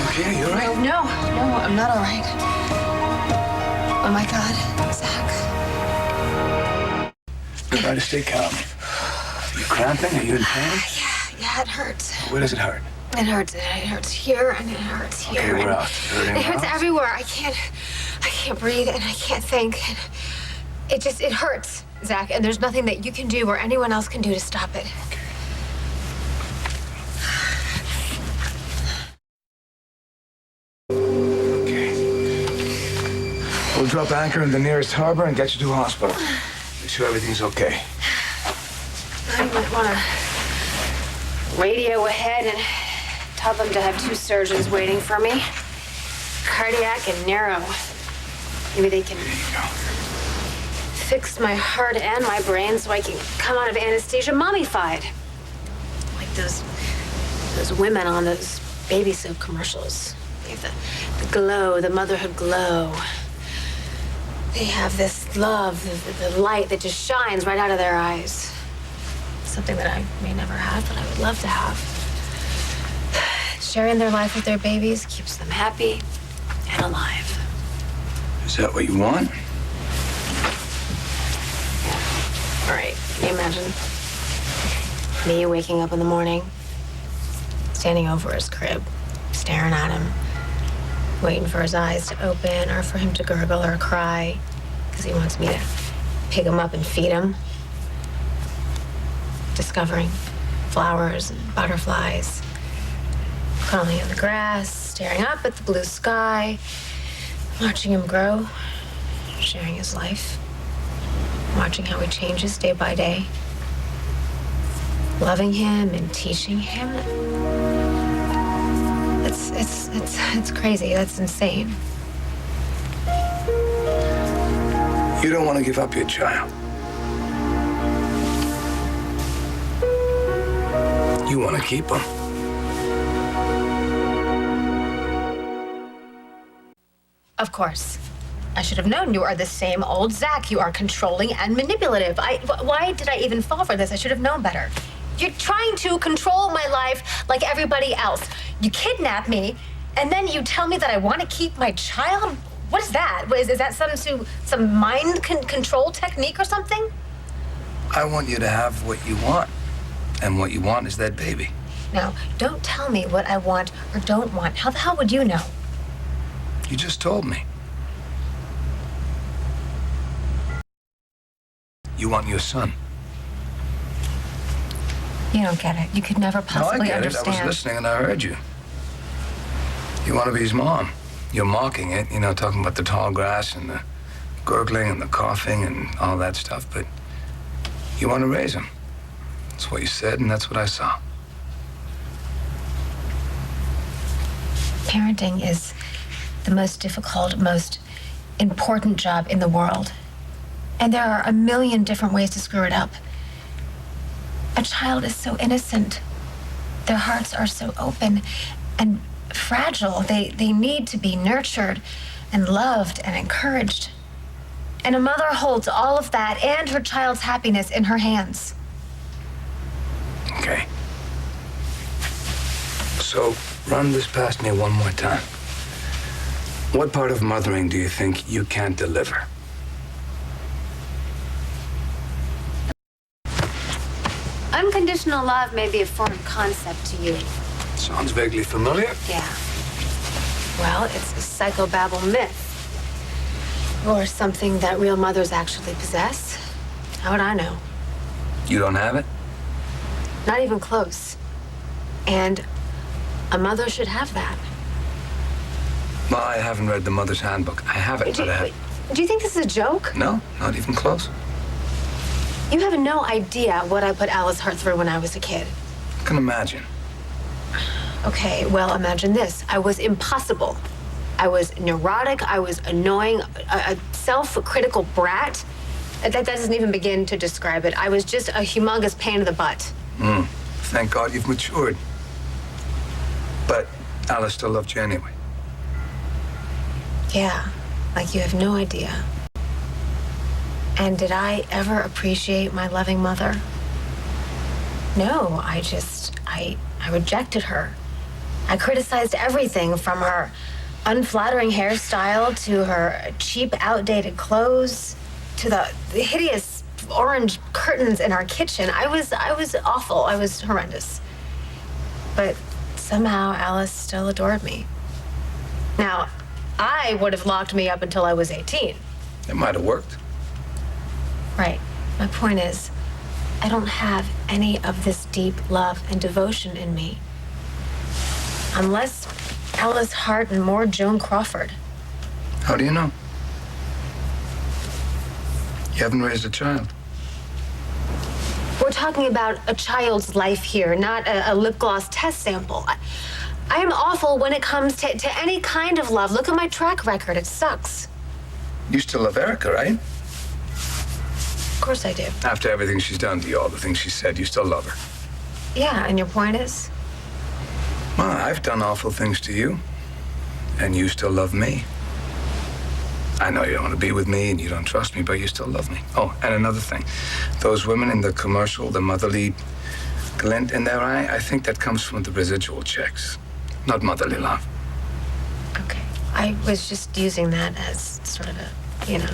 Okay, you all right? No, I'm not all right. Oh my God, Zach. Try to stay calm. Are you cramping? Are you in pain? Yeah, it hurts. Where does it hurt? It hurts here and it hurts here. Okay, where else? It hurts everywhere. I can't breathe and I can't think. And it hurts, Zach, and there's nothing that you can do or anyone else can do to stop it. Okay. We'll drop anchor in the nearest harbor and get you to a hospital. Make sure everything's okay. I might want to radio ahead and tell them to have 2 surgeons waiting for me. Cardiac and neuro. Maybe they can fix my heart and my brain so I can come out of anesthesia mummified. Like those women on those baby soap commercials. They have the glow, the motherhood glow. They have this love, the light that just shines right out of their eyes. Something that I may never have, but I would love to have. Sharing their life with their babies keeps them happy and alive. Is that what you want? All right, can you imagine me waking up in the morning, standing over his crib, staring at him, waiting for his eyes to open or for him to gurgle or cry because he wants me to pick him up and feed him. Discovering flowers and butterflies, crawling in the grass, staring up at the blue sky, watching him grow, sharing his life, watching how he changes day by day, loving him and teaching him. It's crazy. That's insane. You don't want to give up your child. You want to keep him. Of course. I should have known you are the same old Zach. You are controlling and manipulative. Why did I even fall for this? I should have known better. You're trying to control my life like everybody else. You kidnap me, and then you tell me that I want to keep my child? What is that? Is that some mind control technique or something? I want you to have what you want. And what you want is that baby. Now, don't tell me what I want or don't want. How the hell would you know? You just told me. You want your son. You don't get it. You could never possibly understand. No, I get it. I was listening and I heard you. You want to be his mom. You're mocking it, talking about the tall grass and the gurgling and the coughing and all that stuff, but you want to raise him. That's what you said, and that's what I saw. Parenting is the most difficult, most important job in the world. And there are a million different ways to screw it up. A child is so innocent. Their hearts are so open and fragile. They need to be nurtured and loved and encouraged. And a mother holds all of that and her child's happiness in her hands. Okay. So, run this past me one more time. What part of mothering do you think you can't deliver? Unconditional love may be a foreign concept to you. Sounds vaguely familiar. Yeah. Well, it's a psychobabble myth. Or something that real mothers actually possess. How would I know? You don't have it? Not even close. And a mother should have that. Well, I haven't read the Mother's Handbook. I have it, but I have... Do you think this is a joke? No, not even close. You have no idea what I put Alice Hart through when I was a kid. I can imagine. Okay, well, imagine this. I was impossible. I was neurotic. I was annoying, a self-critical brat. That doesn't even begin to describe it. I was just a humongous pain in the butt. Thank God you've matured. But Alice still loved you anyway. Yeah, like you have no idea. And did I ever appreciate my loving mother? No, I rejected her. I criticized everything from her unflattering hairstyle to her cheap, outdated clothes to the hideous orange curtains in our kitchen. I was awful. I was horrendous. But somehow Alice still adored me. Now, I would have locked me up until I was 18. It might have worked. Right. My point is, I don't have any of this deep love and devotion in me. I'm less Alice Hart and more Joan Crawford. How do you know? You haven't raised a child. We're talking about a child's life here, not a lip gloss test sample. I am awful when it comes to any kind of love. Look at my track record. It sucks. You still love Erica, right? Of course I do. After everything she's done to you, all the things she said, you still love her. Yeah, and your point is? Well, I've done awful things to you, and you still love me. I know you don't want to be with me and you don't trust me, but you still love me. Oh, and another thing. Those women in the commercial, the motherly glint in their eye, I think that comes from the residual checks, not motherly love. Okay. I was just using that as sort of a,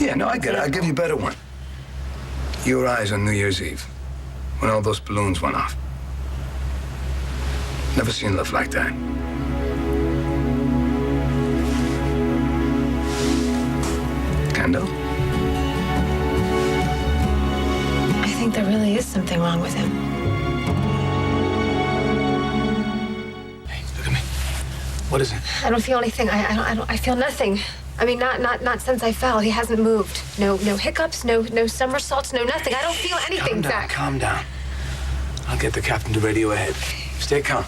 Yeah, no, I get it. I'll give you a better one. Your eyes on New Year's Eve, when all those balloons went off. Never seen love like that. Kendall? I think there really is something wrong with him. Hey, look at me. What is it? I don't feel anything. I feel nothing. I mean, not since I fell. He hasn't moved. No hiccups, no somersaults, no nothing. I don't feel anything, Zach. Calm down. I'll get the captain to radio ahead. Stay calm.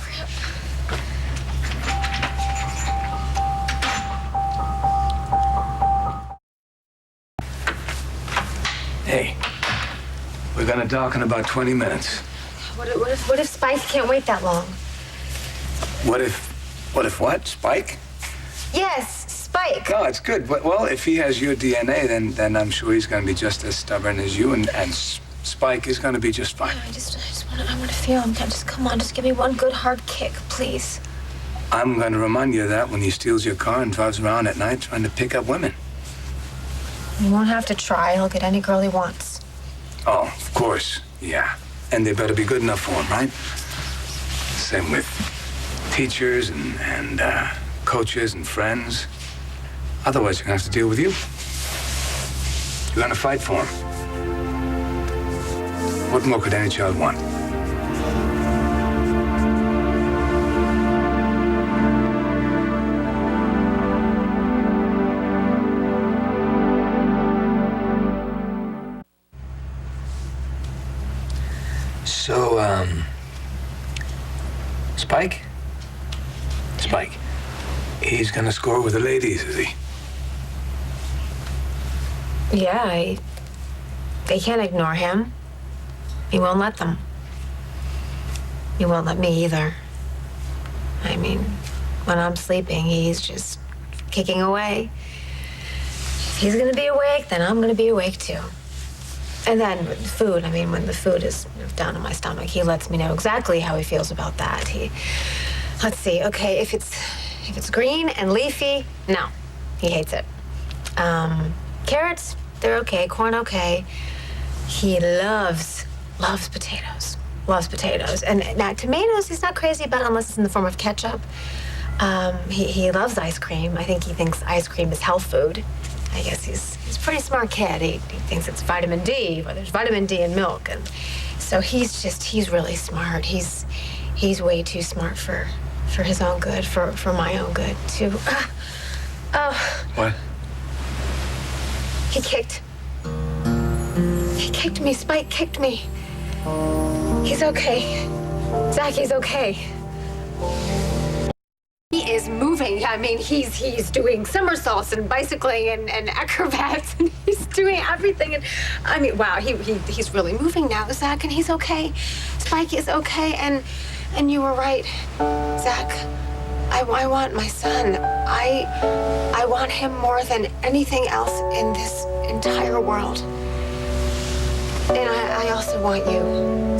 Hey, we're gonna dock in about 20 minutes. What if Spike can't wait that long? What if what? Spike? Yes, Spike. No, it's good. Well, if he has your DNA, then I'm sure he's gonna be just as stubborn as you, and Spike is gonna be just fine. I want to feel him. Just come on, just give me one good hard kick, please. I'm gonna remind you of that when he steals your car and drives around at night trying to pick up women. He won't have to try. He'll get any girl he wants. Oh, of course, yeah. And they better be good enough for him, right? Same with teachers and coaches and friends. Otherwise, you're gonna have to deal with you. You're gonna fight for him. What more could any child want? So, Spike, he's gonna score with the ladies, is he? Yeah, they can't ignore him. He won't let them. He won't let me either. I mean, when I'm sleeping, he's just kicking away. If he's gonna be awake, then I'm gonna be awake too. And then with the food, I mean, when the food is down in my stomach, he lets me know exactly how he feels about that. Let's see, okay, if it's green and leafy, no, he hates it. Carrots, they're okay, corn okay. He loves potatoes, loves potatoes. And now tomatoes, he's not crazy about unless it's in the form of ketchup. He loves ice cream. I think he thinks ice cream is health food. I guess he's a pretty smart kid. He thinks it's vitamin D, but there's vitamin D in milk. And so he's really smart. He's way too smart for his own good, for my own good, too. What? He kicked me. Spike kicked me. He's okay. Zach, he's okay. He is moving. I mean, he's doing somersaults and bicycling and acrobats, and he's doing everything. And I mean, wow, he's really moving now, Zach, and he's okay. Spike is okay, and you were right, Zach. I want my son. I want him more than anything else in this entire world. And I also want you.